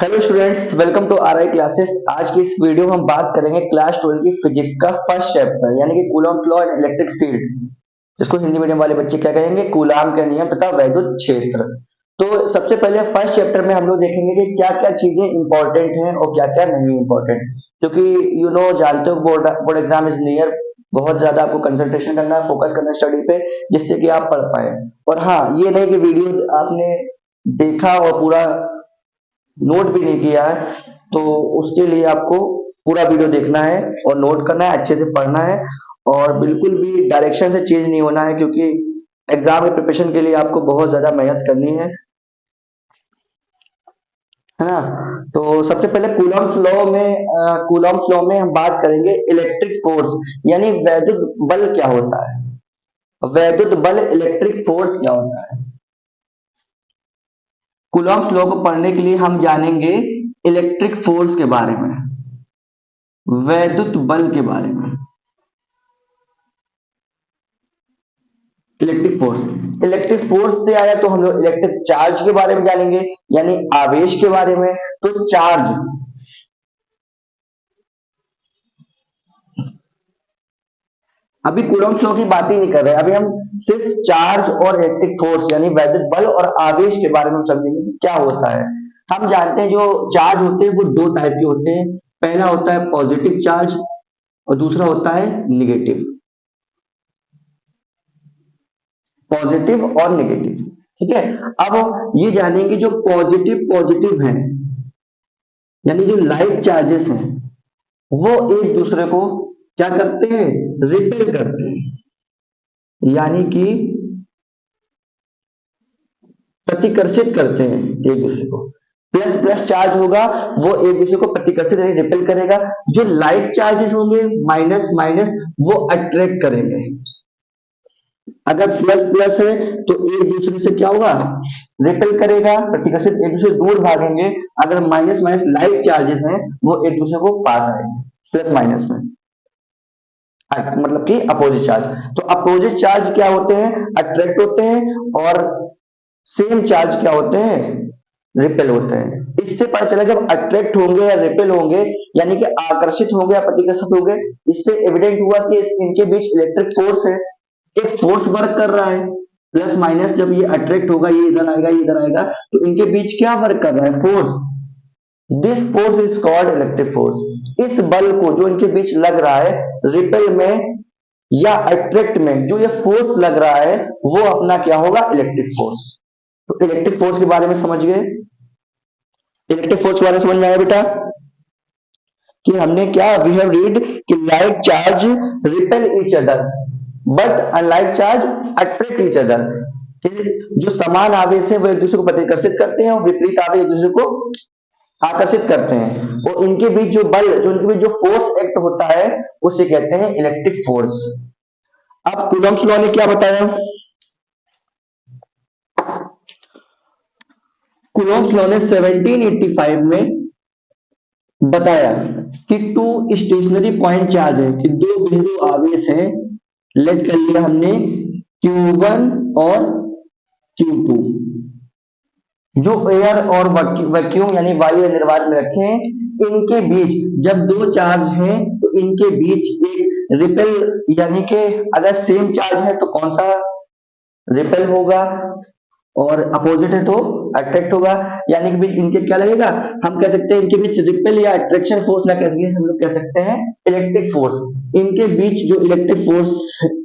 Hello students, welcome to R I classes. आज की इस वीडियो में हम बात करेंगे क्लास 12 की फिजिक्स का फर्स्ट चैप्टर यानी कि Coulomb's law and electric field, जिसको हिंदी मीडियम वाले बच्चे क्या कहेंगे, कूलाम के नियम तथा वैद्युत क्षेत्र। तो सबसे पहले फर्स्ट चैप्टर में हम लोग देखेंगे कि क्या क्या चीजें इंपॉर्टेंट हैं और क्या क्या नहीं इंपॉर्टेंट, क्योंकि जानते हो बोर्ड एग्जाम इज नियर। बहुत ज्यादा आपको कंसंट्रेशन करना है, फोकस करना है स्टडी पे, जिससे कि आप पढ़ पाए। और हाँ, ये नहीं कि वीडियो आपने देखा और पूरा नोट भी नहीं किया है, तो उसके लिए आपको पूरा वीडियो देखना है और नोट करना है, अच्छे से पढ़ना है और बिल्कुल भी डायरेक्शन से चेंज नहीं होना है, क्योंकि एग्जाम के प्रिपरेशन के लिए आपको बहुत ज्यादा मेहनत करनी है ना। तो सबसे पहले कूलॉम्स लॉ में हम बात करेंगे इलेक्ट्रिक फोर्स यानी वैद्युत बल क्या होता है। वैद्युत बल इलेक्ट्रिक फोर्स क्या होता है। कूलॉम्स लॉ को पढ़ने के लिए हम जानेंगे इलेक्ट्रिक फोर्स के बारे में, वैद्युत बल के बारे में। इलेक्ट्रिक फोर्स से आया तो हम लोग इलेक्ट्रिक चार्ज के बारे में जानेंगे, यानी आवेश के बारे में। तो चार्ज, अभी कूलॉम्स लॉ की बात ही नहीं कर रहे, अभी हम सिर्फ चार्ज और इलेक्ट्रिक फोर्स यानी वैद्युत बल और आवेश के बारे में हम समझेंगे कि क्या होता है। हम जानते हैं जो चार्ज होते हैं वो दो टाइप के होते हैं। पहला होता है पॉजिटिव चार्ज और दूसरा होता है निगेटिव। पॉजिटिव और नेगेटिव, ठीक है। अब ये जानेंगे जो पॉजिटिव है, यानी जो लाइट चार्जेस हैं, वो एक दूसरे को क्या करते हैं, रिपेल करते हैं, यानी कि प्रतिकर्षित करते हैं एक दूसरे को। प्लस प्लस चार्ज होगा वो एक दूसरे को प्रतिकर्षित यानी रिपेल करेगा। जो लाइट चार्जेस होंगे माइनस माइनस, वो अट्रैक्ट करेंगे। अगर प्लस प्लस है तो एक दूसरे से क्या होगा, रिपेल करेगा, प्रतिकर्षित, एक दूसरे दूर भागेंगे। अगर माइनस माइनस लाइट चार्जेस हैं वो एक दूसरे को पास आएंगे प्लस माइनस में, मतलब कि अपोजिट चार्ज। तो अपोजिट चार्ज क्या होते हैं, अट्रैक्ट होते हैं, और सेम चार्ज क्या होते हैं, रिपेल होते हैं। इससे पता चला जब अट्रैक्ट होंगे या रिपेल होंगे, यानी कि आकर्षित होंगे या प्रतिकर्षित होंगे, इससे एविडेंट हुआ कि इनके बीच इलेक्ट्रिक फोर्स है, एक फोर्स वर्क कर रहा है। प्लस माइनस जब ये अट्रैक्ट होगा, ये इधर आएगा, ये इधर आएगा, तो इनके बीच क्या वर्क कर रहा है, force. This force is called electric force. इस बल को जो इनके बीच लग रहा है, रिपेल में या अट्रैक्ट में, जो ये फोर्स लग रहा है वो अपना क्या होगा, इलेक्ट्रिक फोर्स। तो इलेक्ट्रिक फोर्स के बारे में समझ गए। इलेक्ट्रिक फोर्स के बारे में समझ में आया बेटा कि हमने क्या, वी हैव रीड कि like charge repel each other but unlike charge attract each other. जो समान आवेश है वो एक दूसरे को प्रतिकर्षित करते हैं और विपरीत आवेश एक दूसरे को आकर्षित करते हैं। और इनके बीच जो बल, जो इनके बीच जो फोर्स एक्ट होता है, उसे कहते हैं इलेक्ट्रिक फोर्स। अब कूलॉम्स लॉ ने क्या बताया, कूलॉम्स लॉ ने 1785 में बताया कि टू स्टेशनरी पॉइंट चार्ज है, कि दो बिंदु आवेश है, लेट कर लिया हमने Q1 और Q2, जो एयर और वैक्यूम यानी वायु या निर्वात में रखे हैं। इनके बीच जब दो चार्ज हैं तो इनके बीच एक रिपेल, यानी कि अगर सेम चार्ज है तो कौन सा रिपेल होगा और अपोजिट है तो अट्रैक्ट होगा, यानी कि बीच इनके क्या लगेगा, हम कह सकते हैं इनके बीच रिपेल या अट्रैक्शन फोर्स ना कह सकते, हम लोग कह सकते हैं इलेक्ट्रिक फोर्स। इनके बीच जो इलेक्ट्रिक फोर्स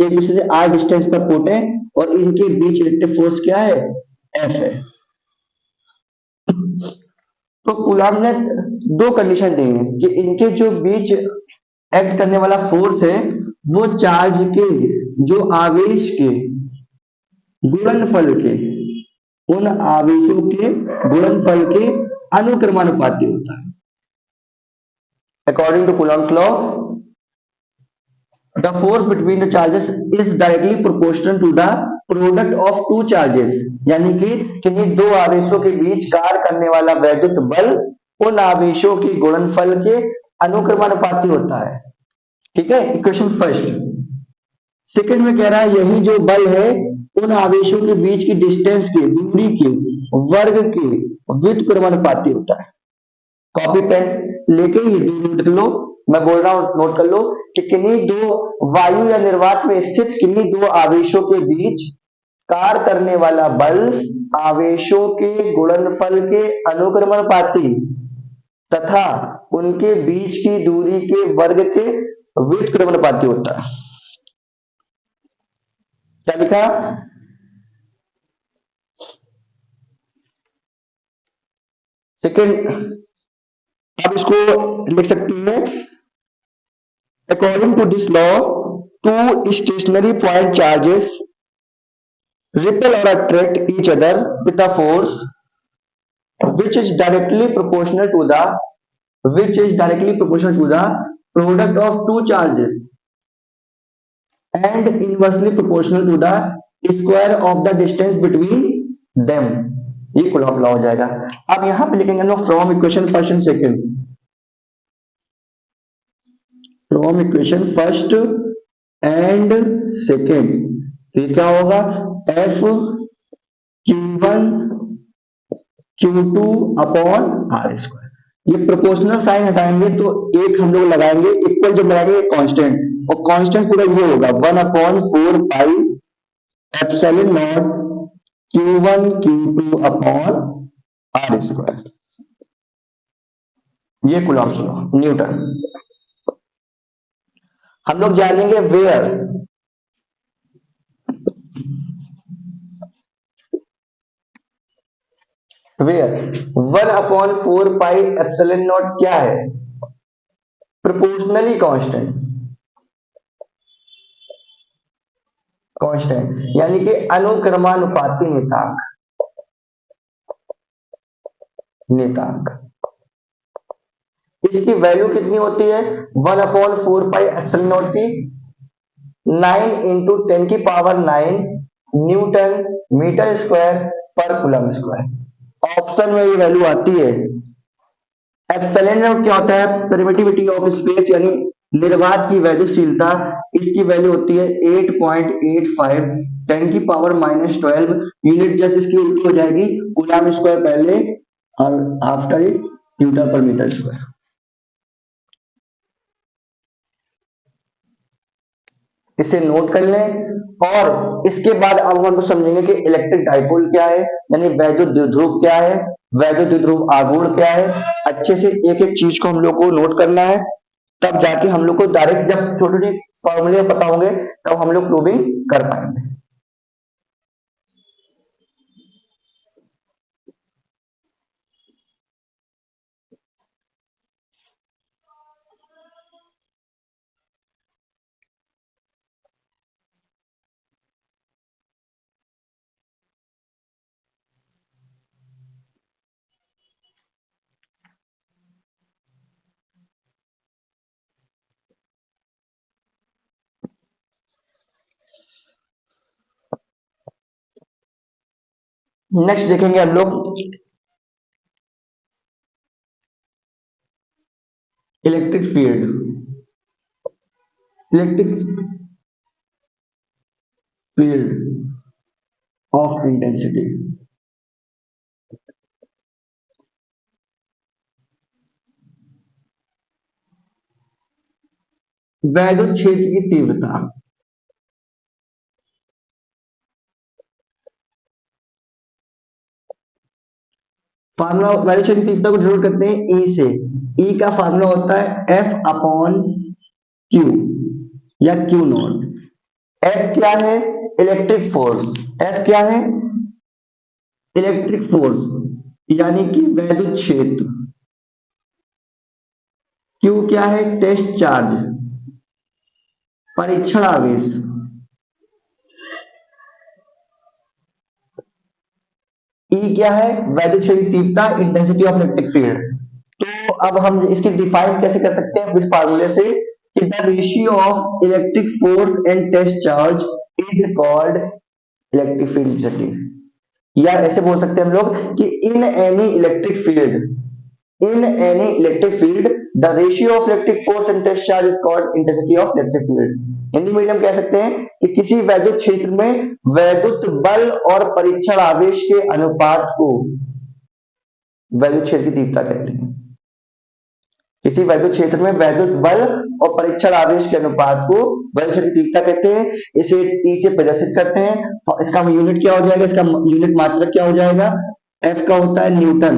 एक दूसरे से r डिस्टेंस पर पुट है, और इनके बीच इलेक्ट्रिक फोर्स क्या है, F है। तो कूलॉम ने दो कंडीशन दी है कि इनके जो बीच एक्ट करने वाला फोर्स है वो चार्ज के, जो आवेश के गुणनफल के, उन आवेशों के गुणनफल के अनुक्रमानुपाती होता है। According to Coulomb's law, the force between the charges is directly proportional to the product of two charges, यानी कि किन्हीं दो आवेशों के बीच कार्य करने वाला वैद्युत बल उन आवेशों के गुणनफल के अनुक्रमानुपाती होता है। ठीक है, इक्वेशन फर्स्ट। सेकंड में कह रहा है यही जो बल है उन आवेशों के बीच की डिस्टेंस के, दूरी के, वर्ग के व्युत्क्रमानुपाती होता है। कॉपी पेन लेके ये नोट कर लो, मैं बोल रहा हूं नोट कर लो कि किन्हीं दो वायु या निर्वात में स्थित किन्हीं दो आवेशों के बीच कार्य करने वाला बल आवेशों के गुणनफल के अनुक्रमणपाती तथा उनके बीच की दूरी के वर्ग के व्युत्क्रमणपाती होता है। क्या लिखा? सेकेंड, आप इसको लिख सकते हैं, according to this law two stationary point charges repel or attract each other with a force which is directly proportional to the product of two charges and inversely proportional to the square of the distance between them। ये Coulomb law हो जाएगा। अब यहां पे लिखेंगे हम लोग from equation first and second, from equation first and second, ये क्या होगा? F Q1 Q2 upon r square. ये प्रोपोर्शनल साइन हटाएंगे तो एक हम लोग लगाएंगे, इक्वल जब लगाएंगे कांस्टेंट, और कांस्टेंट पूरा ये होगा 1/4 pi epsilon naught Q1 Q2 upon r square. ये कूलॉम्स लॉ, न्यूटन। हम लोग जानेंगे where, where 1/4 pi epsilon naught क्या है? प्रोपोर्शनली कांस्टेंट, कांस्टेंट यानी कि अनुक्रमानुपाती नियतांक, नियतांक। इसकी वैल्यू कितनी होती है? 1/4 पाई एप्सिलॉन नॉट की 9 × 10⁹ न्यूटन मीटर स्क्वायर पर कूलम स्क्वायर। ऑप्शन में ये वैल्यू आती है। एप्सिलॉन नॉट क्या होता है? परमिटिविटी ऑफ स्पेस यानी निर्वात की वैद्यशीलता, इसकी वैल्यू होती है 8.85 10⁻⁻12 यूनिट। जैसे इसकी उल्टी हो जाएगी, कूलम स्क्वायर पहले और आफ्टर इट न्यूटन पर मीटर स्क्वायर। इसे नोट कर लें, और इसके बाद अब हम समझेंगे कि इलेक्ट्रिक डाइपोल क्या है, यानी वैद्युत द्विध्रुव क्या है, वैद्युत द्विध्रुव आघूर्ण क्या है। अच्छे से एक एक चीज को हम लोग को नोट करना है, तब जाके हम लोग को डायरेक्ट जब छोटे छोटे फॉर्मूले पता होंगे तब हम लोग प्रूविंग कर पाएंगे। नेक्स्ट देखेंगे हम लोग electric field, electric field of intensity. वैद्युत क्षेत्र की तीव्रता, फार्मूला वैल्यू क्षेत्र की तीव्रता को डिनोट करते हैं ई से। ई का फार्मूला होता है F/Q या Q नॉट। F क्या है? Electric force. F क्या है? इलेक्ट्रिक फोर्स यानी कि वैद्युत क्षेत्र। Q क्या है? टेस्ट चार्ज, परीक्षण आवेश। E क्या है? वैद्युत क्षेत्र की तीव्रता, इंटेंसिटी ऑफ इलेक्ट्रिक फील्ड। तो अब हम इसकी डिफाइन कैसे कर सकते हैं? विद फार्मूले से कि the ratio of electric force and test charge is called electric field density. या ऐसे बोल सकते हैं हम लोग कि in any electric field, in any electric field the ratio of electric force and test charge is called intensity of electric field. Hindi medium कह सकते हैं कि किसी वैद्युत क्षेत्र में वैद्युत बल और परीक्षण आवेश के अनुपात को वैद्युत क्षेत्र की तीव्रता कहते हैं। किसी वैद्युत क्षेत्र में वैद्युत बल और परीक्षण आवेश के अनुपात को बल क्षेत्र की तीव्रता कहते हैं। इसे टी से प्रदर्शित करते हैं। इसका यूनिट क्या हो जाएगा, इसका यूनिट मात्रक क्या हो जाएगा, एफ का होता है न्यूटन,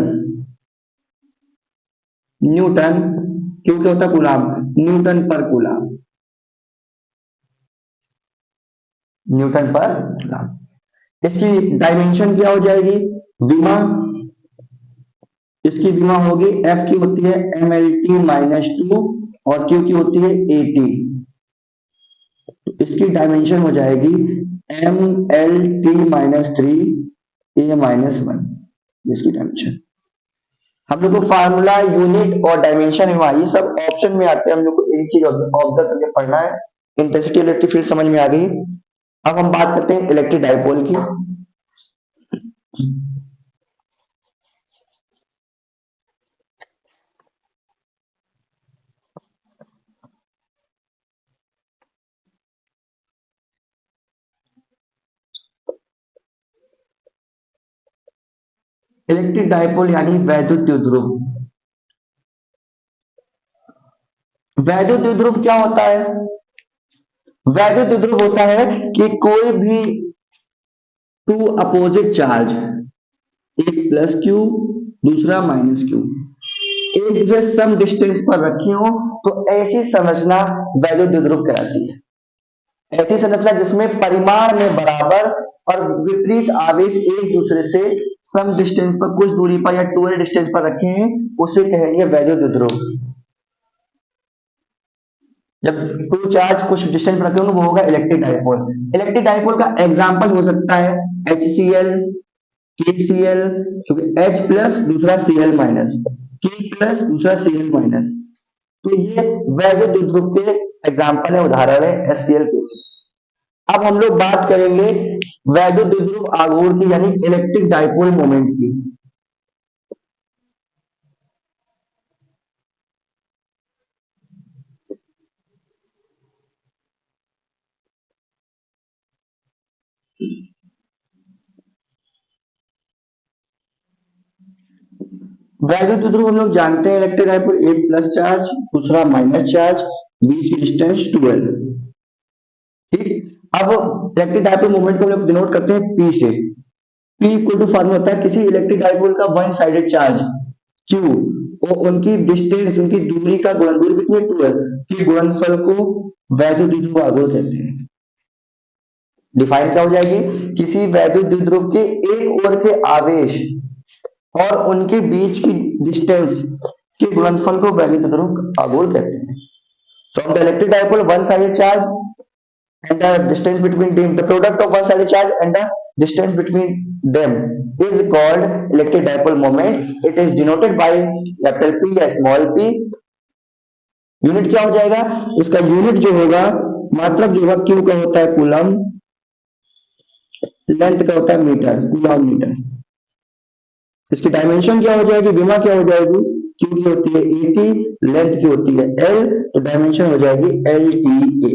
न्यूटन, क्यू क्या होता है कूलाम, न्यूटन पर कूलाम, न्यूटन पर कूलाम। इसकी डायमेंशन क्या हो जाएगी, विमा, इसकी विमा होगी एफ की होती है M L T minus two और क्यू की होती है ए टी। इसकी डायमेंशन हो जाएगी M L T minus three A minus one, इसकी डायमेंशन। हम लोग को फार्मूला, यूनिट और डायमेंशन ये सब ऑप्शन में आते हैं, हम लोग को एक चीज ऑब्जर्व करके पढ़ना है। इंटेंसिटी इलेक्ट्रिक फील्ड समझ में आ गई। अब हम बात करते हैं इलेक्ट्रिक डायपोल की। इलेक्ट्रिक डायपोल यानी वैद्युत द्विध्रुव। वैद्युत द्विध्रुव क्या होता है, वैद्युत द्विध्रुव होता है कि कोई भी टू अपोजिट चार्ज, एक प्लस क्यू दूसरा माइनस क्यू, एक दूसरे सम डिस्टेंस पर रखी हो तो ऐसी संरचना वैद्युत द्विध्रुव कहलाती है। ऐसी संरचना जिसमें परिमाण में बराबर और विपरीत आवेश एक दूसरे से सम डिस्टेंस पर, कुछ दूरी पर या टू डिस्टेंस पर रखे हैं, उसे कहेंगे वैद्युत द्विध्रुव। जब टू चार्ज कुछ डिस्टेंस पर रखे होंगे वो होगा इलेक्ट्रिक डायपोल। इलेक्ट्रिक डायपोल का एग्जांपल हो सकता है HCl, KCl, क्योंकि H प्लस दूसरा Cl माइनस, K प्लस दूसरा Cl माइनस, तो ये वैद्युत द्विध्रुव के एग्जांपल है, उदाहरण है HCl, KCl। अब हम लोग बात करेंगे वैद्युत द्विध्रुव आघूर्ण की यानी इलेक्ट्रिक डायपोल मोमेंट की। वैद्युत द्विध्रुव हम लोग जानते हैं इलेक्ट्रिक डायपोल, एक प्लस चार्ज दूसरा माइनस चार्ज, बीच की डिस्टेंस 12। ठीक, अब इलेक्ट्रिक डायपोल मोमेंट को हम लोग डिनोट करते हैं P से। P इक्वल टू फॉर्मूला होता है किसी इलेक्ट्रिक डायपोल का वन साइडेड चार्ज Q और उनकी डिस्टेंस, उनकी दूरी का गुणन, दूरी कितनी है 12 की गुणनफल को वैद्युत द्विध्रुव आघूर्ण कहते हैं। डिफाइन क्या हो जाएगी, किसी वैद्युत द्विध्रुव के एक ओर के आवेश और उनके बीच की डिस्टेंस के गुणनफल को वैद्युत द्विध्रुव आघूर्ण कहते हैं। From the electric dipole one sided charge and the distance between them, the product of one sided charge and the distance between them is called electric dipole moment. It is denoted by capital P या small p। Unit क्या हो जाएगा, इसका unit जो होगा, मात्रक जो होगा Q का होता है कूलम, लेंथ का होता है मीटर, कूलम मीटर। इसकी डायमेंशन क्या हो जाएगी, विमा क्या हो जाएगी, Q की होती है 80, लेंथ की होती है L, तो डायमेंशन हो जाएगी LTA।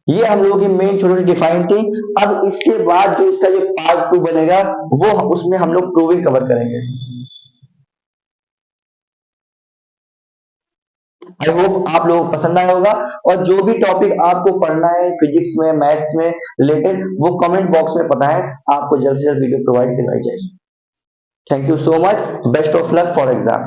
ये हम लोगों की मेन छोटी डिफाइन थी। अब इसके बाद जो इसका जो पार्ट 2 बनेगा वो उसमें हम लोग प्रूविंग कवर करेंगे। आई होप आप लोगों को पसंद आया होगा, और जो भी टॉपिक आपको पढ़ना है फिजिक्स में, मैथ्स में रिलेटेड, वो कमेंट बॉक्स में पता है, आपको जल्द से जल्द वीडियो प्रोवाइड करवाई जाएगी। Thank you so much, best of luck for exam.